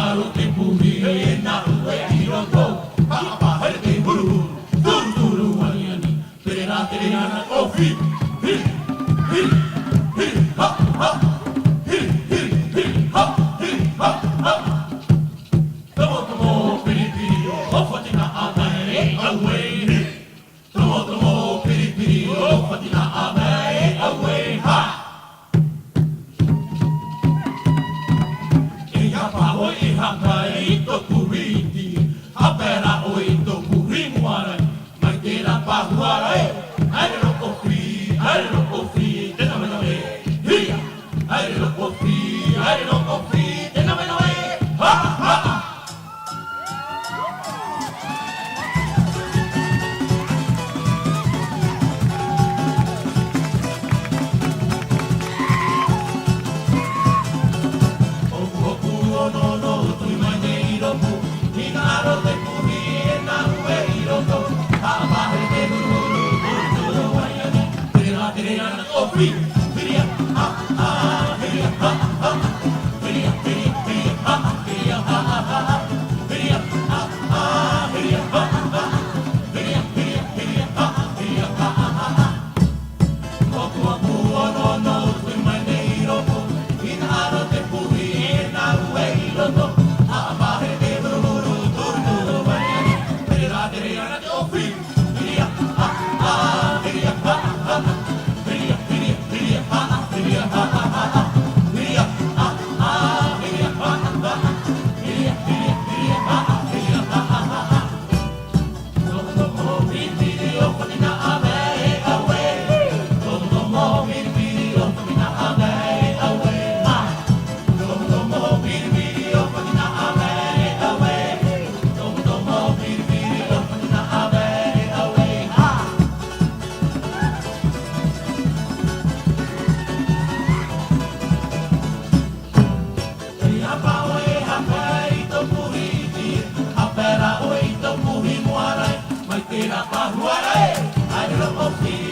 Ingaro te puri e na ue i roto. Papa hele te huru huru. Turu turu wani ani. Tere na o fi. Hi, hi, hi, ha, ha. Hi, hi, hi, ha, hi, ha, ha. Tomo tomo piri piri o fatina ana e awe. Tomo tomo piri piri o fatina ana e awe. Ha. Pao e haka e toku riti, hapera o e toku rimuara, mai te ra pahuara e, aere roko free, tena mena e, hiya, aere roko free, tena mena e, ha ha ha. Mai te ra pahuara e, ai roko fi.